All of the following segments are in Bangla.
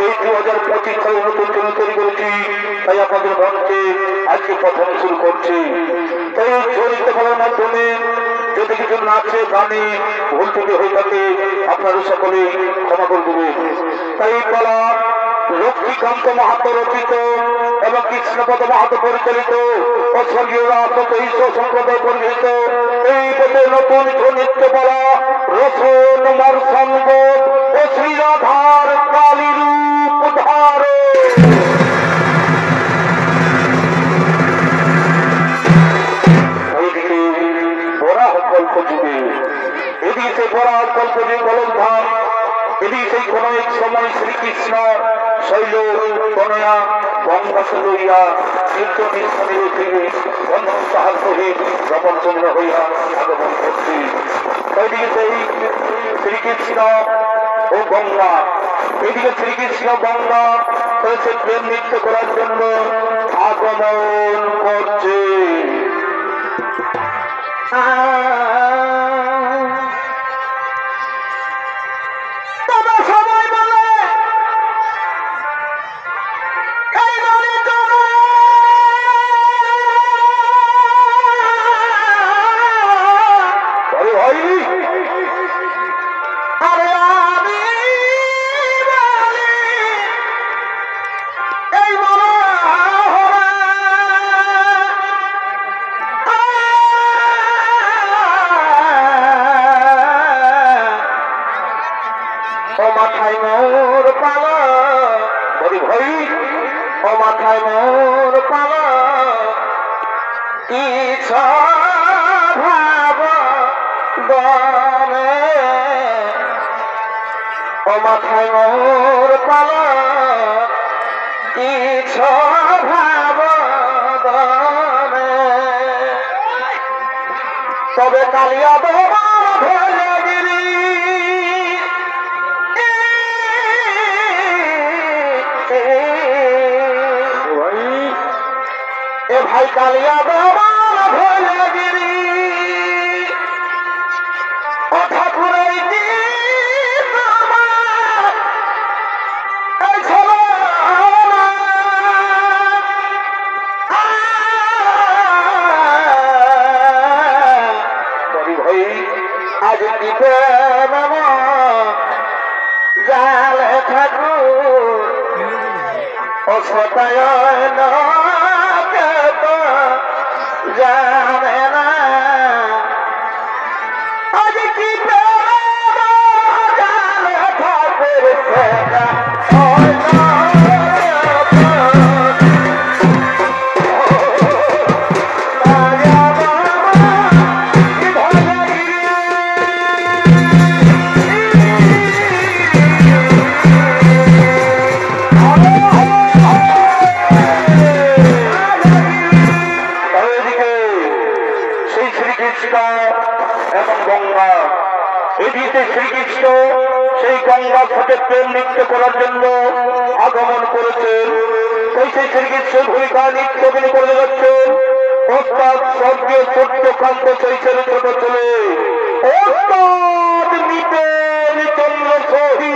এই 2025 সালে নতুন চরিত্র তৈরি করেছি, তাই আপনাদের মঞ্চে আজকে প্রথম শুরু করছি। তাই চরিত্র বলার মাধ্যমে যদি কিছু নাচে গানে ভুল ত্রুটি হয়ে থাকে আপনারা সকলে ক্ষমা করে দেবেন। তাই বলা লক্ষ্মীকান্ত মাহাতো রচিত এবং কৃষ্ণপদ মাহাতো পরিচালিত ও স্বর্গীয় রাজত ঈশ্বর সম্প্রদায় পরিচালিত এই পথে নতুন নৃত্য বলা রসন মর্ষঙ্গ ও শ্রীরাধার কালী রূপ ধার। এইদিকে বরাহ কল্প যুগে, এদিকে বরাহ কল্প যুগ কলমধাম, এদিকে সেই কোন এক সময় শ্রীকৃষ্ণ শৈল কনয়া বঙ্গাস লইয়া কীর্তনের শরীরে ফিরে বন্ধন তাহার সহিত রমণচন্দ্র হইয়া আগমন করছি। ওইদিকে সেই শ্রীকৃষ্ণ ও গঙ্গা, এদিকে শ্রীকৃষ্ণ গঙ্গা সে প্রেম নৃত্য করার জন্য আগমন করছে। মাথায় মোর পালা ভাব তবে কালিয়া ভোলে গিরি এ ভাই কালিয়া ভোলে গিরি ও ঠাকুর আজ দিতে জাল ঠাকুর ও সতায় জানে না আজ কি জাল ঠাকুর এবং গঙ্গা, এদিকে শ্রীকৃষ্ণ সেই গঙ্গা ঘাটে প্রেম নৃত্য করার জন্য আগমন করেছেন। সেই শ্রীকৃষ্ণের ভূমিকা নৃত্য তিনি করে যাচ্ছেন ওস্তাদ স্বর্গীয় সূর্যকান্ত চৈতন্য ছোট ছেলে ওস্তাদ নিতেন চন্দ্র সহি।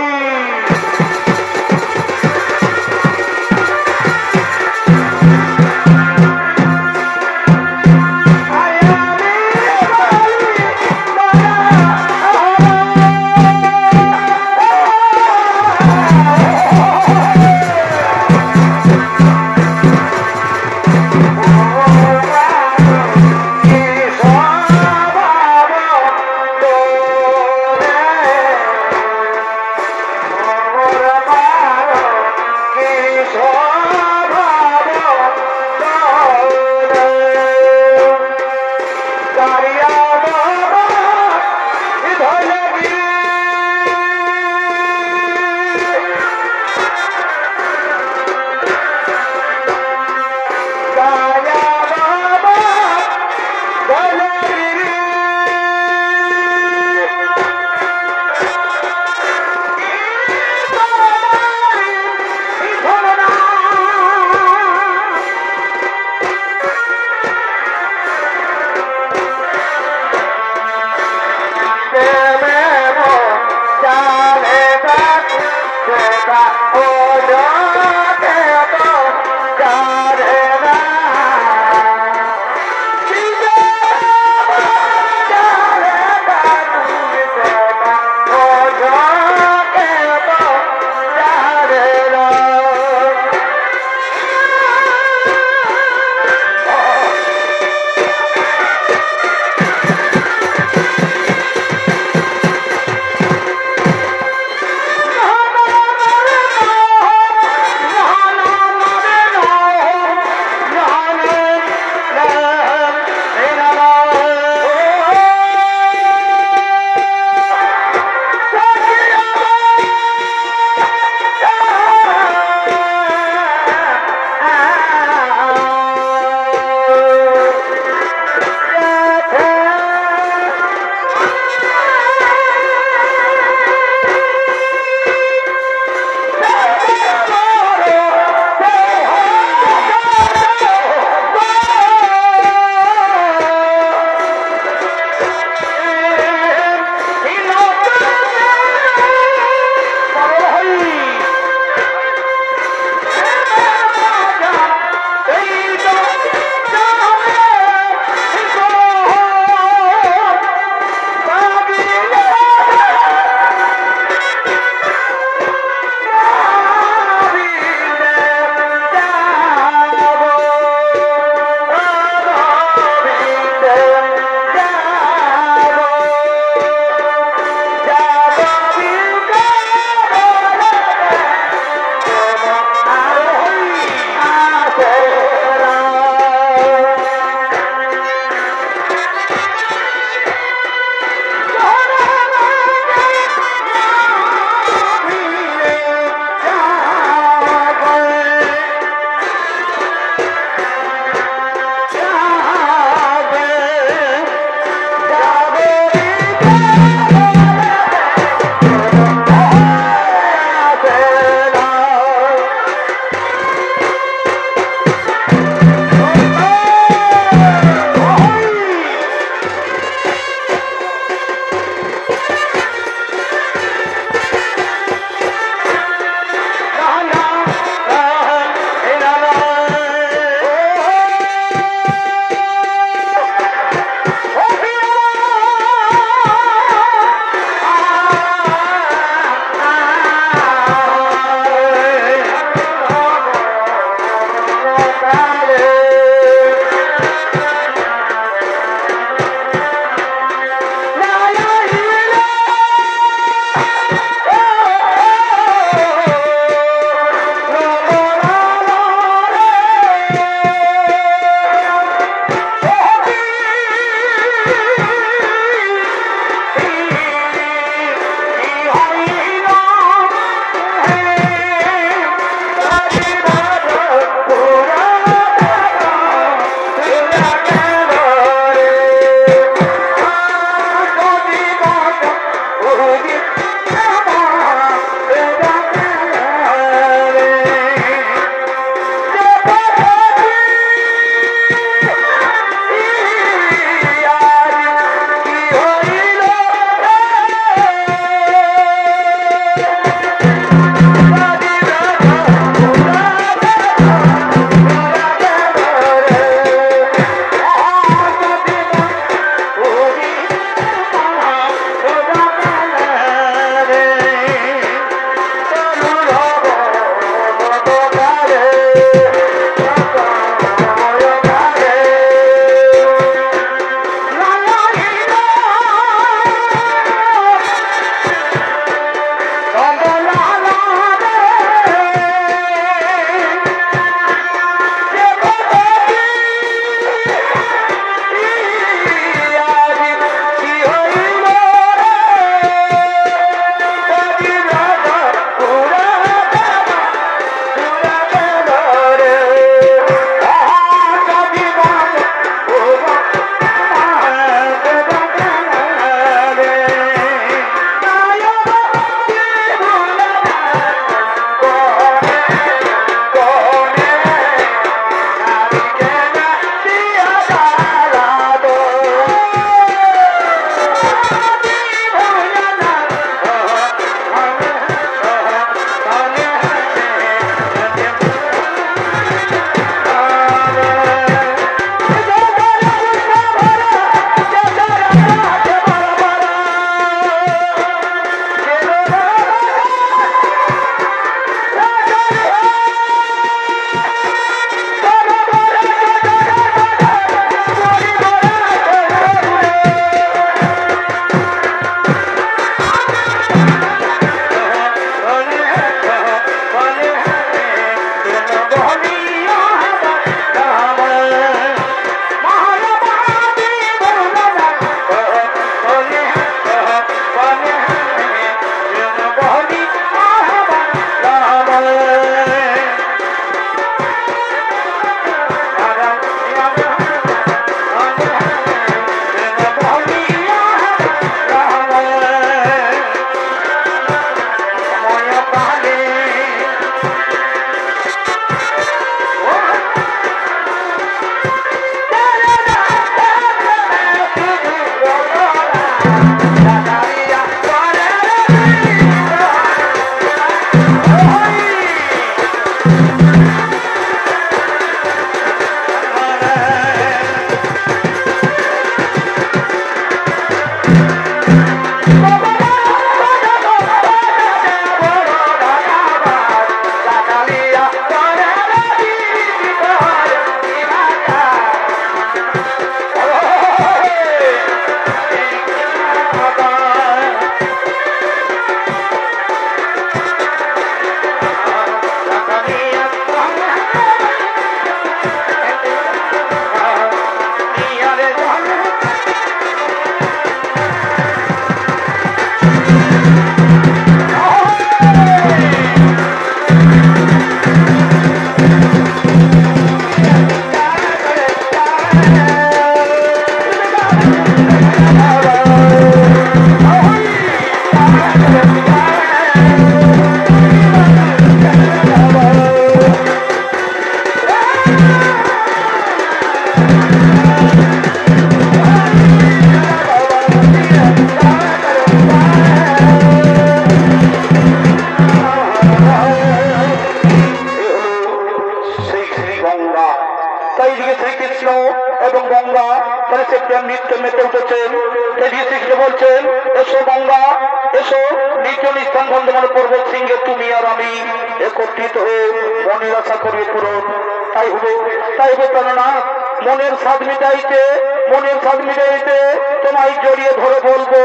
মনের স্বাদ মিটাইতে তোমায় জড়িয়ে ধরে বলবো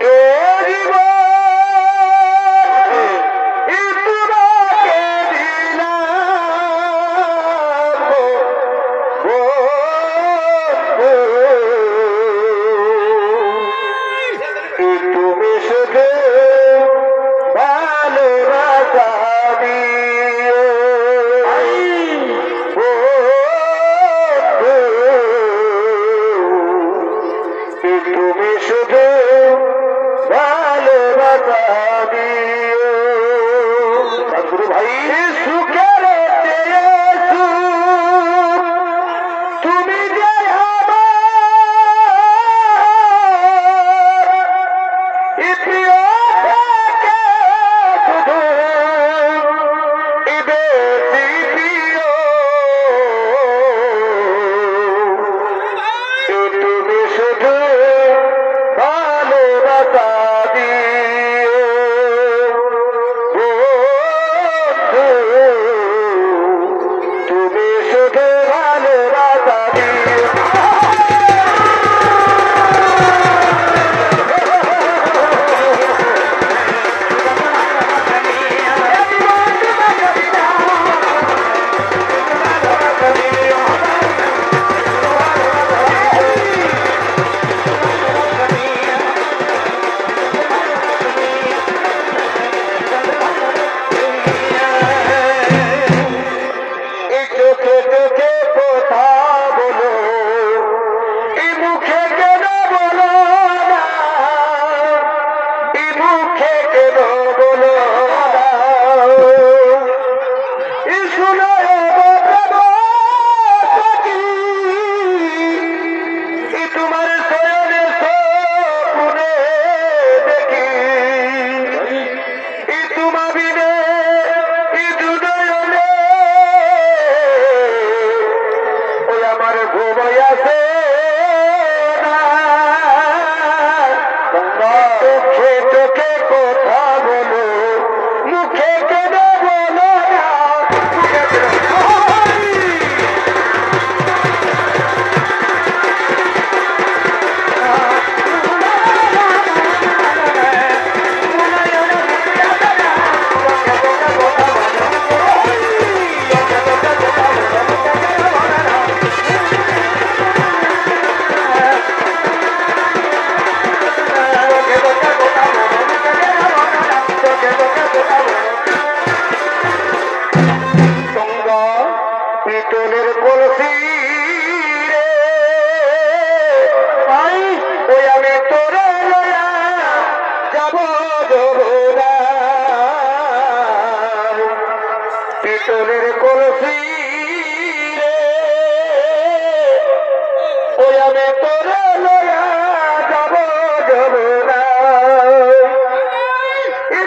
এ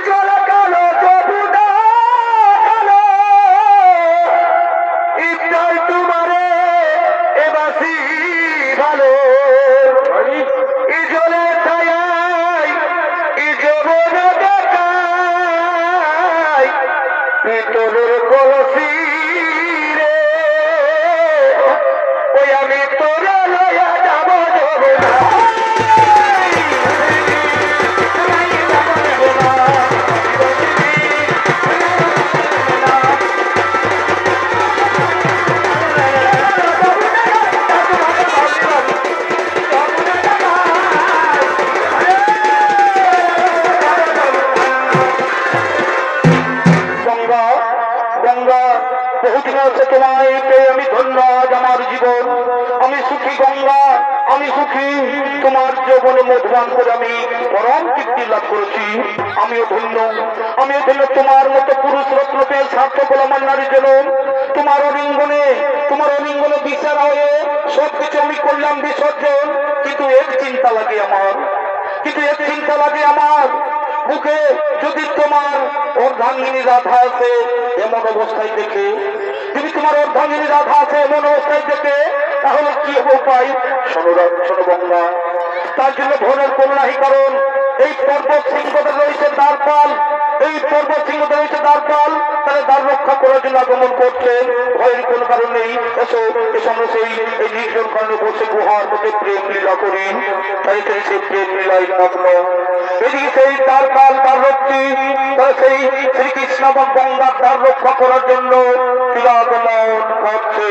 জীবন কালো যমুনা পিতলের কলসি রে ওই আমি তোরা লয়া যাব যমুনা তোমায় পেয়ে আমি ধন্য আজ আমার জীবন আমি সুখী গঙ্গা আমি সুখী তোমার জীবনে মধুবান করে আমি পরম তৃপ্তি লাভ করেছি আমিও ধন্য তোমার মতো পুরুষ রত্ন পেয়ে সার্থক আমার নারী জন্য তোমার অলিঙ্গনে বিচার হয়ে সবকিছু আমি করলাম বিসর্জন কিন্তু এক চিন্তা লাগে আমার বুকে যদি তোমার অর্ধাঙ্গিনী রাধা আছে এমন অবস্থায় দেখে তাহলে কি উপায় শোনো গঙ্গা তার জন্য ভোরের কোন নাহি কারণ এই পর্বত সিংহতে রয়েছে দ্বারপাল তাহলে দ্বার রক্ষা করার জন্য আগমন করছেন ভয়ের কোন কারণ নেই এসো আমরা সেই এই নির্জন কারণে বসে গুহার মধ্যে প্রেম লীলা করি তাই সেই প্রেম লীলায় মগ্ন এদিকে সেই দ্বারপাল দ্বার রক্ষী তাহলে সেই শ্রীকৃষ্ণ এবং গঙ্গার দ্বার রক্ষা করার জন্য আগমন করছে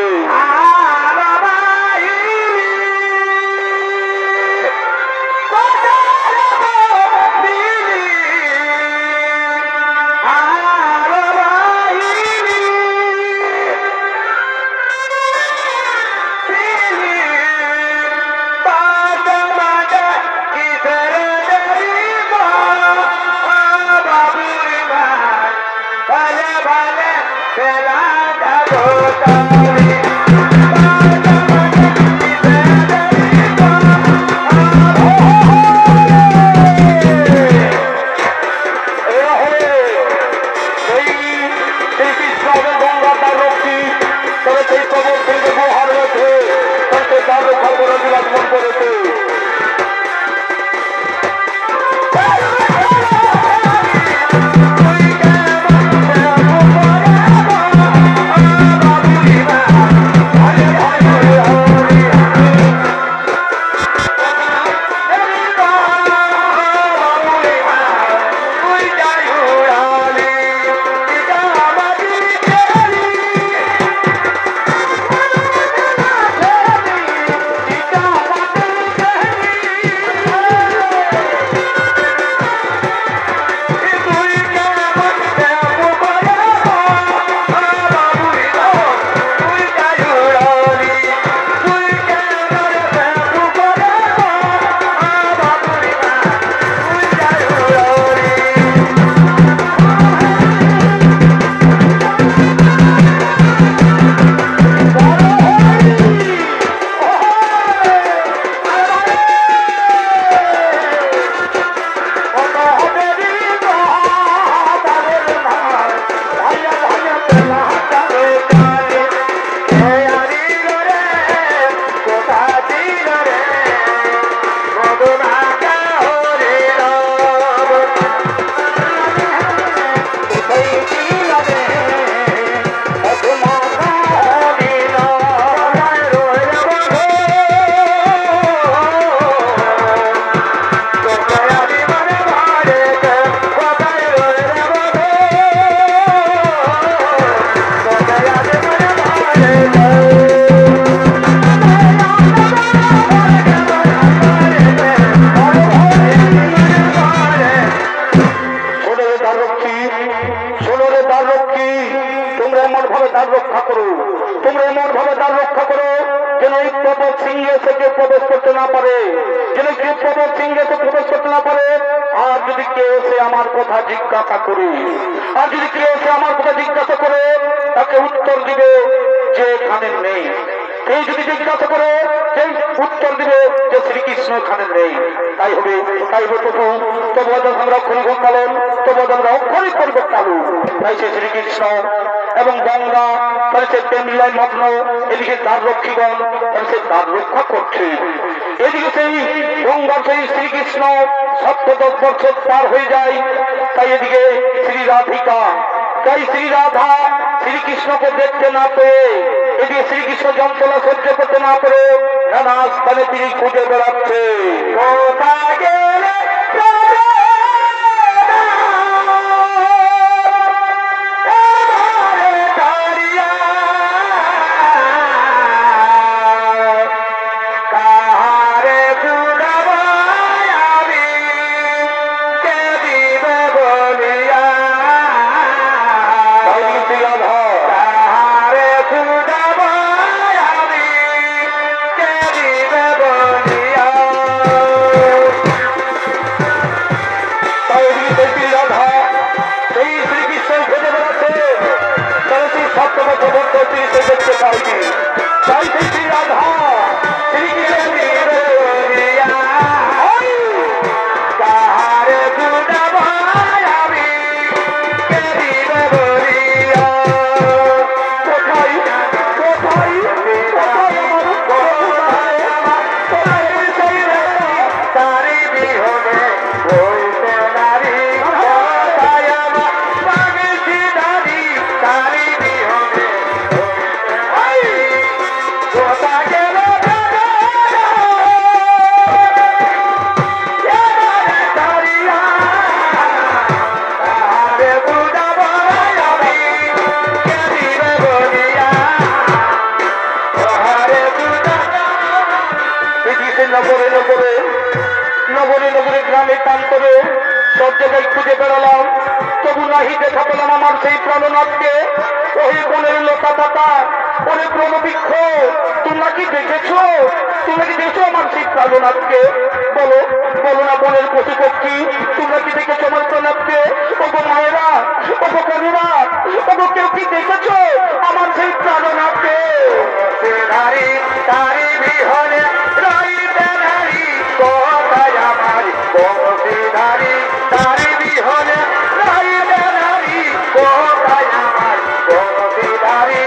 এবং গঙ্গা মগ্ন এদিকে দ্বার রক্ষীগণ সে দ্বার রক্ষা করছে এদিকে সেই গঙ্গার সেই শ্রীকৃষ্ণ ১৭ বছর পার হয়ে যায় তাই এদিকে শ্রী রাধিকা তাই শ্রী রাধা শ্রীকৃষ্ণকে দেখতে না পেয়ে এটি শ্রীকৃষ্ণ যন্ত্রণা সহ্য করতে না পেরে নানা স্থানে তিনি খুঁজে বেড়াচ্ছে। কোথায় গেলে নগরে নগরে গ্রামে প্রান্তরে সব জায়গায় খুঁজে বেড়ালাম, তবু নাহি দেখা পেলাম আমার সেই প্রাণনাথকে। ওই বনের লতা পাতা, ওরে প্রণবৃক্ষ, তোমরা কি দেখেছো? তোমরা কি দেখেছো আমার সেই প্রাণনাথকে? বলো বলো না বনের পশু পক্ষী, তোমরা কি দেখেছো আমার প্রাণনাথকে? ওগো মায়েরা, ওগো বোনেরা, ওগো কেউ কি দেখেছো আমার সেই প্রাণনাথকে? তারি তারি বিহনে রইতে নারী কোথায় আমার বংশীধারী, তারি বিহনে রইতে নারী কোথায় আমার বংশীধারী।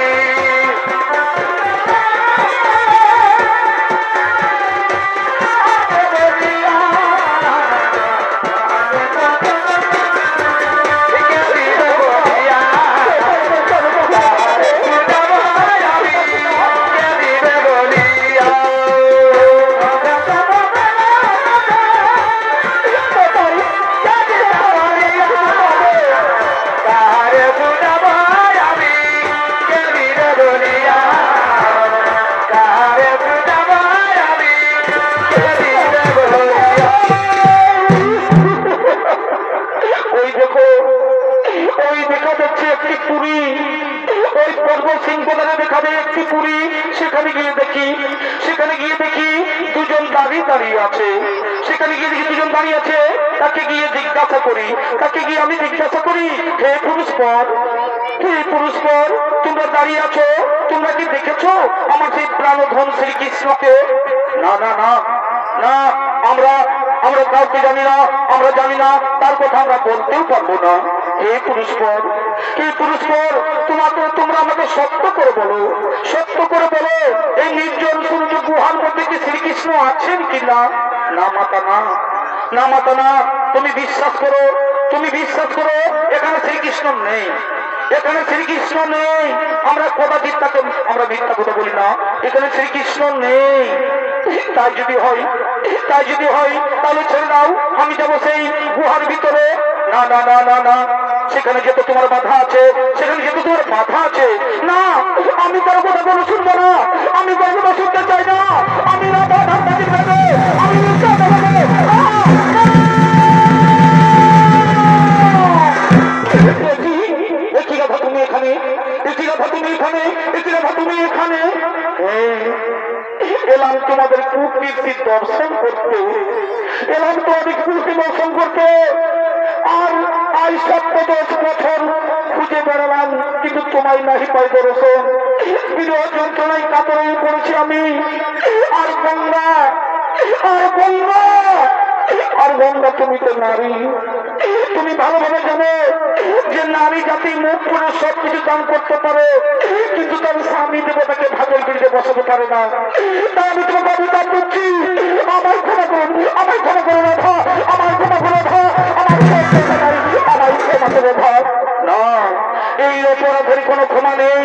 সেখানে গিয়ে দেখি দুজন দাঁড়িয়ে আছে। সেখানে গিয়ে দেখি দুজন দাঁড়িয়ে আছে। তাকে গিয়ে জিজ্ঞাসা করি, আমি জিজ্ঞাসা করি, হে পুরুষপর, তোমরা দাঁড়িয়ে আছো, তোমরা কি দেখেছো আমার সেই প্রাণধন শ্রীকৃষ্ণকে? না না না না, আমরা কাউকে জানি না, আমরা জানি না, তার কথা আমরা বলতেও পারবো না। হে পুরুষপর, তোমরা আমাকে সত্য করে বলো, এই নির্জন সূর্য গুহার মধ্যে কি শ্রীকৃষ্ণ আছেন কিনা? না মাতা না, না মাতা না, তুমি বিশ্বাস করো, এখানে শ্রীকৃষ্ণ নেই, আমরা কদাচিৎ তাকে আমরা মিথ্যা কথা বলি না, এখানে শ্রীকৃষ্ণ নেই। তাই যদি হয় তাহলে ছেড়ে দাও, আমি যাবো সেই গুহার ভিতরে। না না না না না, সেখানে যেহেতু তোমার বাধা আছে, না, আমি তার কথা কোনো শুনবো না, আমি গল্পটা শুনতে চাই না, আমি না বাধা আমি তুমি এখানে এলাম তোমাদের কূটনীতির দর্শন করতে, আর আজ 7-10 বছর খুঁজে বেড়ালাম, কিন্তু তোমায় নাহি পাই দর্শন। বিরহ যন্ত্রণায় কাতরে পড়েছি আমি। আর গঙ্গা তুমি তো নারী, তুমি ভালোভাবে জানো যে নারী জাতি মুখ করে সবকিছু দান করতে পারে, কিন্তু তার স্বামী দেবতাকে ভাগের বিরুদ্ধে বসাতে পারে না। তাই আমি তোমাকে অভিযোগ করছি, আমার ক্ষমা করুন, আমার ক্ষমা করে রাখা, আমার ক্ষমা করে রাখা, আমার ক্ষমা করে রাখা। না, অপরাধের কোনো ক্ষমা নেই,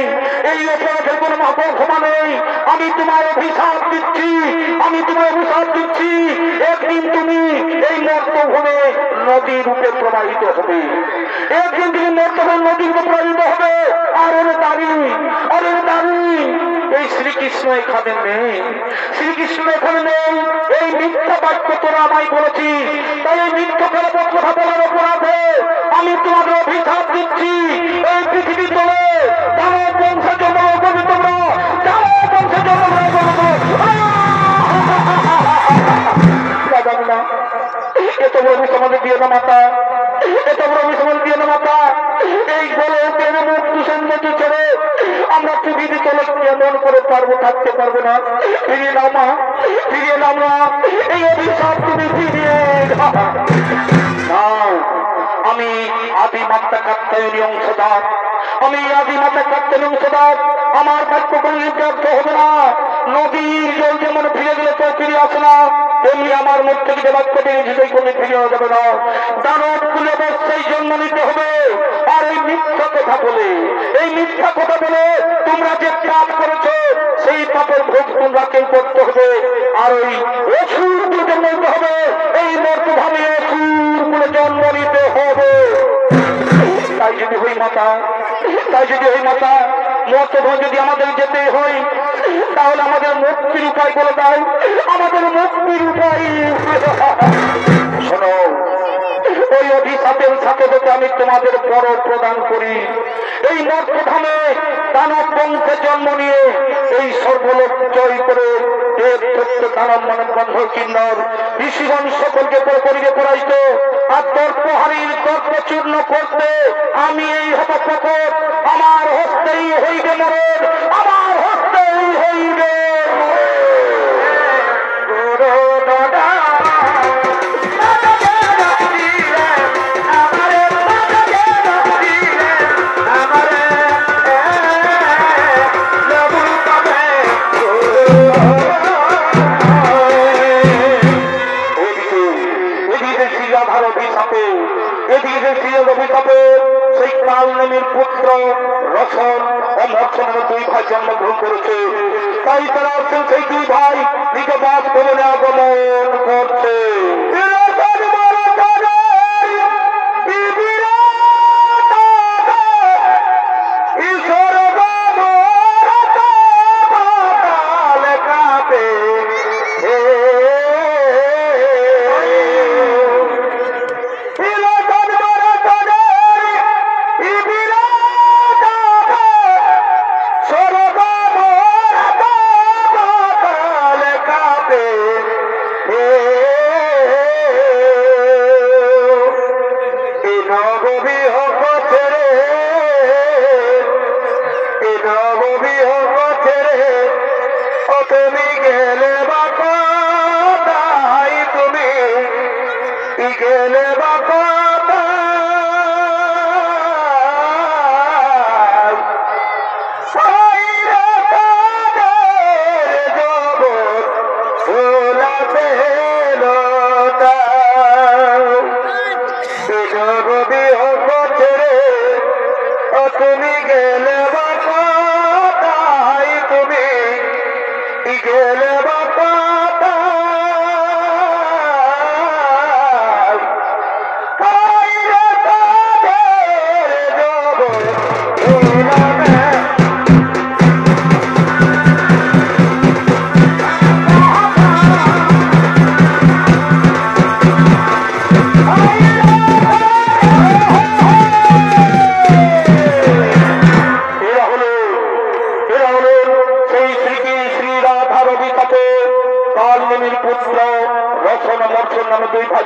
এই অপরাধের কোনো ক্ষমা নেই। আমি তোমার অভিশাপ দিচ্ছি, আমি তোমার অভিশাপ দিচ্ছি, একদিন তুমি এই মর্তভূমে নদী রূপে প্রবাহিত হবে, একদিন তুমি মর্তভূমে নদী রূপে প্রবাহিত হবে। আর অরে দাঁড়ি এই শ্রীকৃষ্ণ এখানে নেই, শ্রীকৃষ্ণ এখানে নেই। এই মিথ্যা বাক্য তোরা আমায় বলেছিস, তাই এই মিথ্যা কথা বলার অপরাধে আমি তোমাদের অভিশাপ দিচ্ছি। এই পৃথিবী তোলে দানব বংশে জন্মগ্রহণ করবে, তোমরা দানব বংশে জন্মগ্রহণ করবে। না এত বড় আমাদের দিয়ে না মাতা, এত বড় আমাদের দিয়ে না মাতা। এই বলে তেরে মুখ দুসন্নতি ছেড়ে আমরা পৃথিবী তোলে কেমন করে পারবো, থাকতে পারবো না। ফিরিয়ে নাও মা, ফিরিয়ে নাও না, এই অভিশাপ তুমি ফিরিয়ে নাও। আমি আদি মাতা কাত্তায়নী অংশদার, আমি আদি মাতা কাত্তায়নী অংশদার। আমার বাক্য কোনো ব্যর্থ হবে না। নদীর জল যেমন ফিরে গেলে তো ফিরে আসে না, তেমনি আমার মুখ থেকে যে বাক্য পেয়েছি সেই কোনো ফিরে যাবে না। দানব কুলে অবশ্যই জন্ম নিতে হবে। আর এই মিথ্যা কথা বলে, এই মিথ্যা কথা বলে তোমরা যে পাপ করেছো সেই পাপের ভোগ তোমরা কেউ করতে হবে। আর ওই অসুর কুলে জন্ম নিতে হবে, এই মর্তভাবে অসুর কুলে জন্ম নিতে হবে। তাই যদি হই মাতা, তাই যদি হই মাতা, মর্তভাবে যদি আমাদের যেতে হয় তাহলে আমাদের মুক্তির উপায় বলে দাও, আমাদের মুক্তির উপায়। শোনো, ওই অভিশাপের সাথে সাথে আমি তোমাদের বড় প্রদান করি। এই মর্তধামে দানব বংশে জন্ম নিয়ে এই সর্বলোক জয় করে দানব মানব বন্ধ কিন্নর ঋষিগণ সকলকে করিবে পরাজিত। আর দর্পহারীর দর্প চূর্ণ করতে আমি এই হতপ্রকট, আমার হস্তেই হইবে মরণ, আমার হস্তেই হইবে সেই কাল নামের পুত্র রসন ও মর্ষণের দুই ভাই জন্মগ্রহণ করেছে। তাই তারা আছেন সেই দুই ভাই নিজ বাস ভবনে আগমন করছে।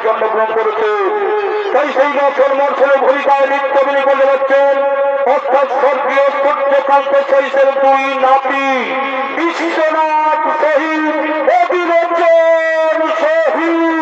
জন্মগ্রহণ করেছে। তাই সেই বছর মর্ষণের ভূমিকায় নৃত্যবিনী করে যাচ্ছেন অর্থাৎ স্বর্গীয় সূর্যকান্ত সহিসের দুই নাতি বিশ্বনাথ সহিত অভিরঞ্জন সহিত।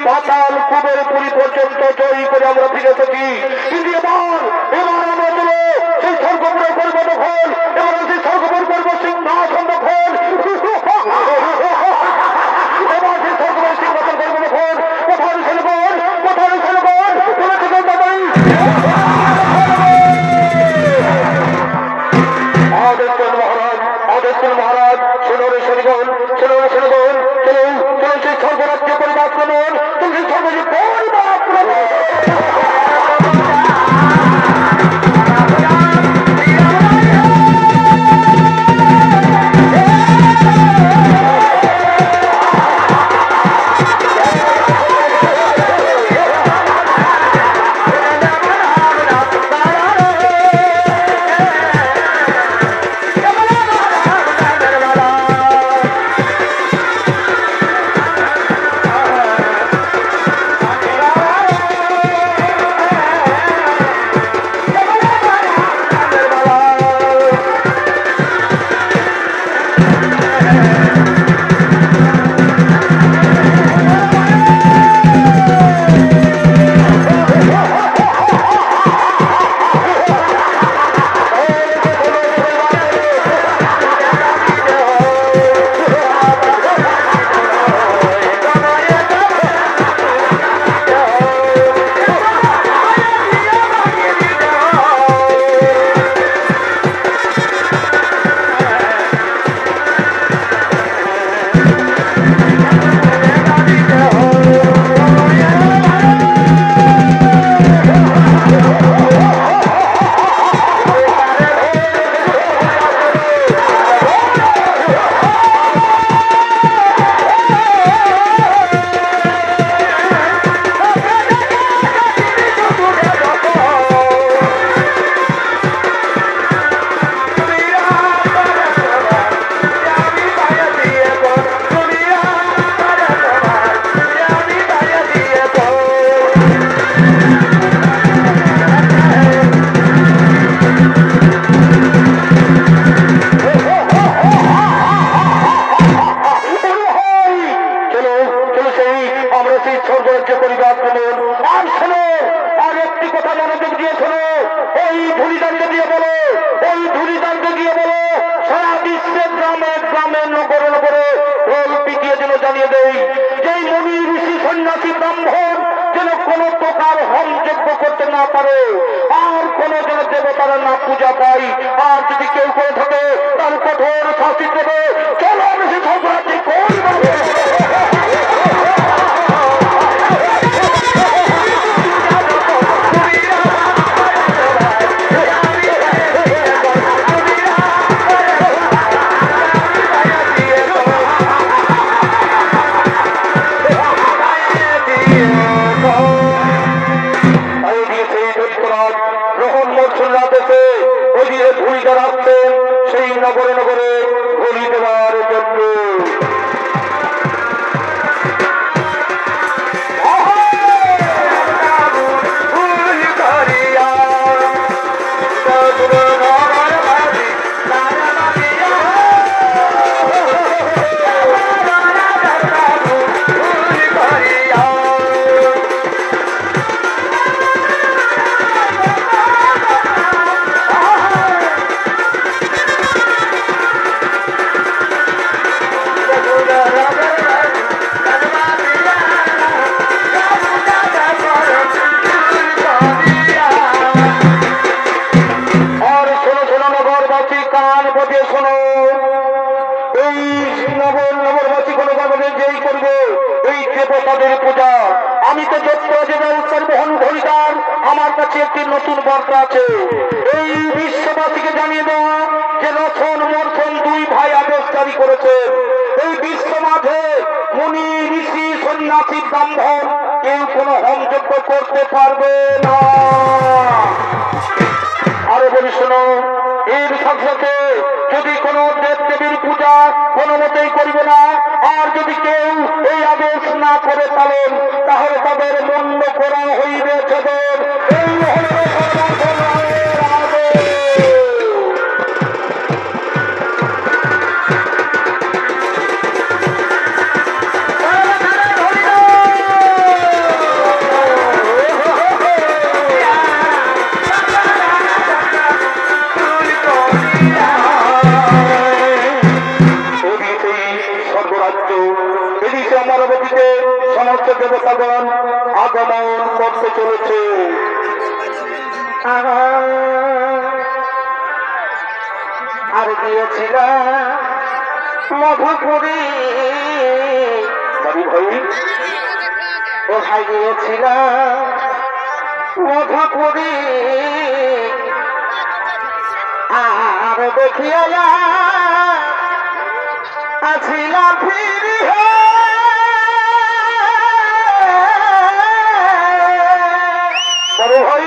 পাতাল কুবের পুরী পর্যন্ত জয়ী করে আমরা ফিরে এসেছি। কিন্তু এবার আমরা চলো সেই স্বর্গপুরের করবো দখল, এবার সেই স্বর্গপুর করবো সিংহাসন দখল, এবার সেই স্বর্গপুর সিংহাসন করবো দখল। কোথায় ছেলেগণ, কোথায় ছেলেগণ, তোমরা থেকে দাদাই আদেশের মহারাজ শোনো রে শনিগণ, শোনো রে শনিগণ, চলো চলো সেই স্বর্গরাজ্য পরিবাক্রমণ, তুমি সেই স্বর্গরাজ্য পরিবাক্রমণ। সমস্ত দেবতাগণ আগমন করতে চলেছে। আর গিয়েছিলাম মধুপুরী ভাই কোথায় গিয়েছিলাম মধুপুরী আর দেখিয়া আছিলাম ফিরি বড় ভাই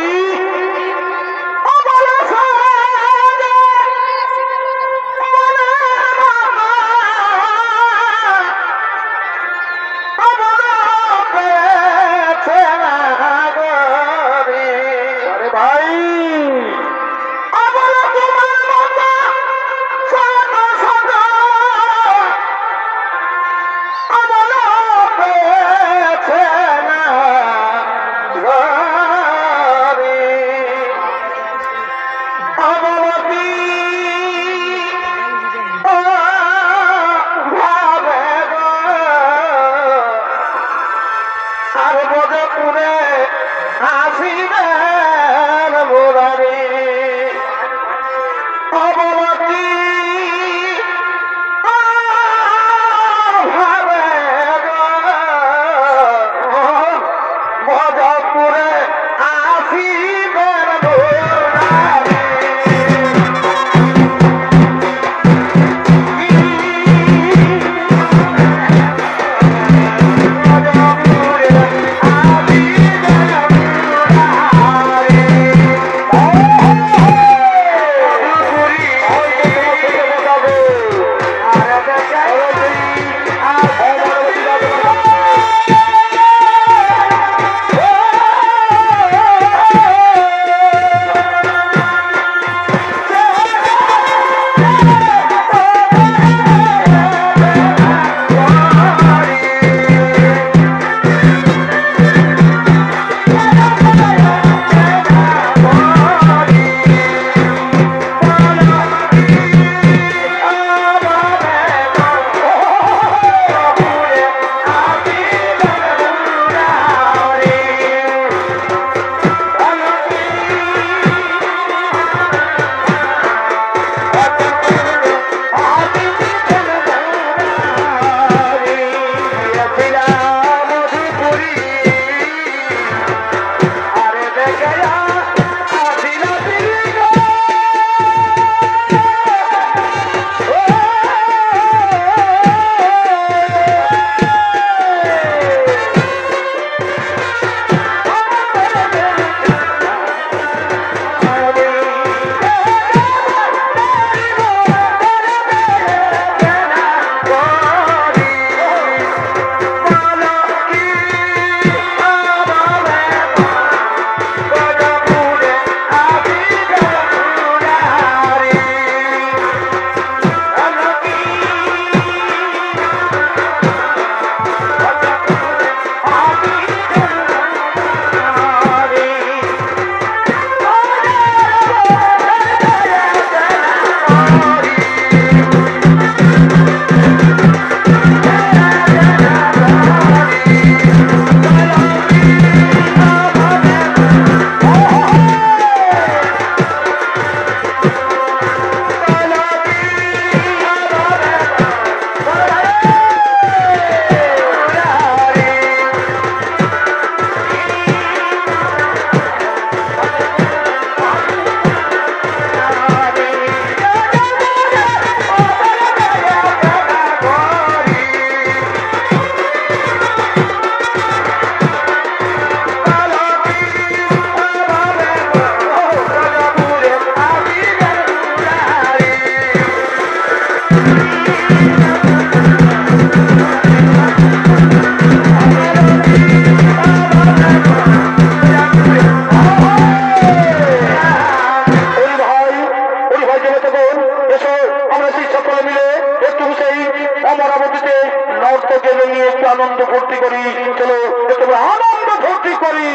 আনন্দ ফুর্তি করি, চলো একটু আনন্দ ফুর্তি করি।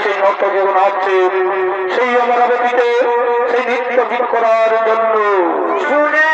সেই নর্তক যখন আসছে সেই অমরাবতীতে সেই নৃত্য গীত করার জন্য শুনে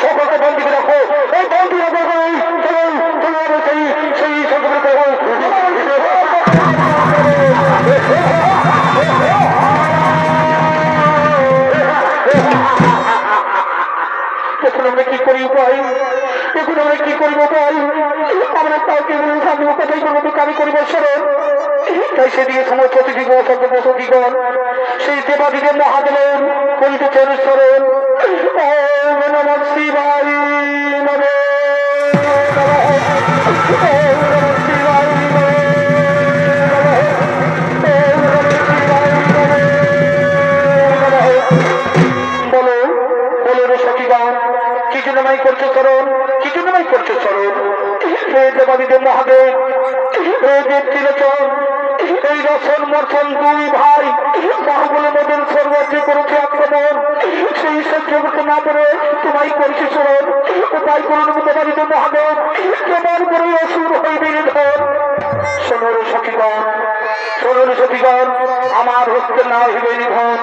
সকলকে বন্দীকে রাখো, এই বন্দী রাখো, সেই সকলকে এখন আমরা কি করি উপায়, এখন আমরা কি করিব ভাই, আমরা কাউকে সামনে কোথায় করবো তো কারি করিব স্মরণ। তাই সেদিকে সমস্ত সতীগণ সেই দেবাদিকে মহাদেবের করিতেছেন স্মরণ। ওম নমঃ শিবায় নমঃ, বলো বলো রে সতীগণ, কি জন্য নাই করছো স্মরণ, কি জন্য নাই করছো স্মরণ? হে দেবাদিদেব মহাদেব, হে দেব ত্রিলোচন, এই রসন মর্ষণ দুই ভাই বাহুবলে মদন সর্বার্থে করেছে আক্রমণ, সেই সহ্য করতে না পেরে তোমায় করছে স্মরণ। উপায় করুন দেবাদিদেব মহাদেব, তোমার করে অসুর হইবে নিধন। শোনো সখীগণ, শোনো সখীগণ, আমার হস্তে না হইবে নিধন,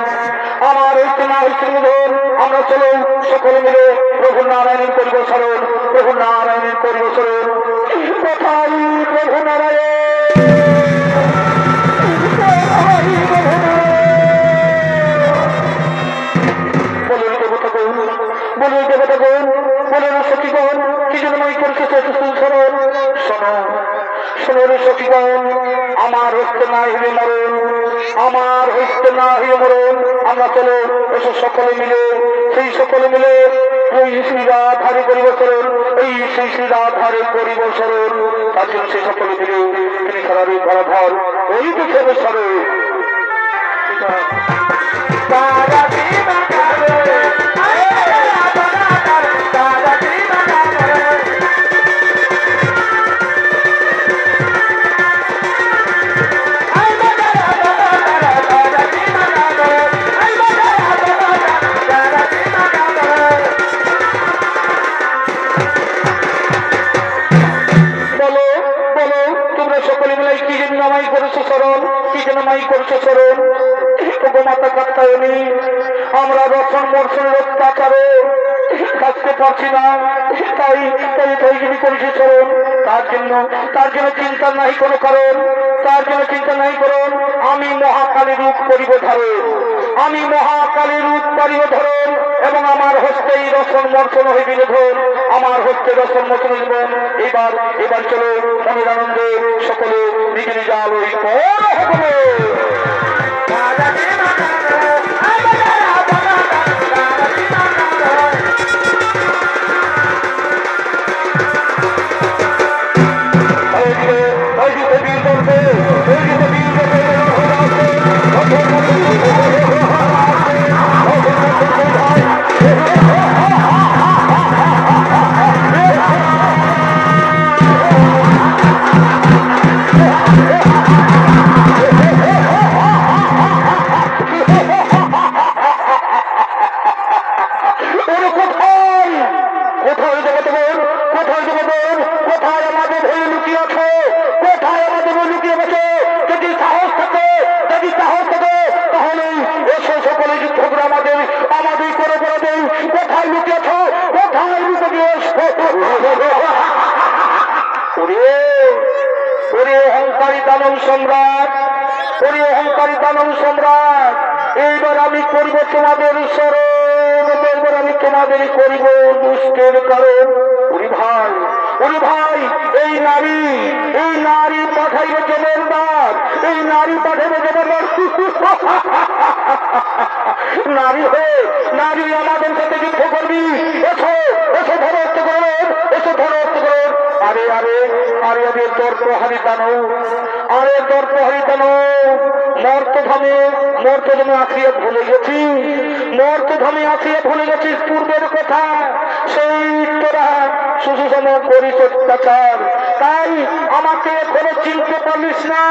আমার হস্তে না হইতে নিধন। আমরা চলো সকলে মিলে প্রভু নারায়ণের করিব স্মরণ, প্রভু নারায়ণের করিব স্মরণ। কোথায় প্রভু নারায়ণ, বলুন দেবতাগণ, বলুন দেবতাগণ, বলুন সখীগণ, কি জন্য মাই করছে স্মরণ? শোনো শোনো রে সখীগণ, আমার হস্তে না হইবে মরণ, আমার হস্তে না হইবে মরণ। আমরা চলো এসব সকলে মিলে, সেই সকলে মিলে ওই শ্রী রাধারে করিব স্মরণ, এই সেই শ্রী রাধারে করিব স্মরণ। তার জন্য সেই সকলে মিলে তিনি সারারে ধরাধর ওই দেখে স্মরণ। আমরা রক্ষণ মর্ষণের অত্যাচারে থাকতে পারছি না, তাই তাই তাই যিনি করেছে চরণ। তার জন্য চিন্তা নাই কোনো কারণ, তার জন্য চিন্তা নাই করুন। আমি মহাকালী রূপ করিব ধারণ, আমি মহাকালী রূপ করিব ধরুন, এবং আমার হস্তেই রসন মর্ষণ হইবে নিধন, আমার হস্তে রসন মর্ষণ জীবন। এবার এবার চলো মনের আনন্দে সকলে নিজ নিজ আলোই পর সম্রাট, ওরে অহংকারী দানব সম্রাট, এইবার আমি করব তোমাদের স্মরণ, এবার আমি তোমাদের করিব দুষ্টের কারণ। ওরে ভাই, এই নারী পাঠাইবে জমেরদার, এই নারী পাঠাইবে জমেরদার। নারী আমাদের সাথে যুদ্ধ করবি, এসো এসো ধরো হত্যা করুন, এসো ধরো হত্যা করুন। আরে আরে আরে আরে দর্পহারী দানব, আরে দর্পহারী দানব, মর্তধামে আসিয়া ভুলে গেছি, মর্তধামে আসিয়া ভুলে গেছিস পূর্বের কথা। সেই তোরা সুষম করিস অত্যাচার, তাই আমাকে এখনো চিনতে পারলিস না।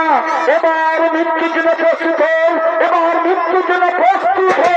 এবার মৃত্যুর জন্য প্রস্তুত হল, এবার মৃত্যুর জন্য প্রস্তুত হল।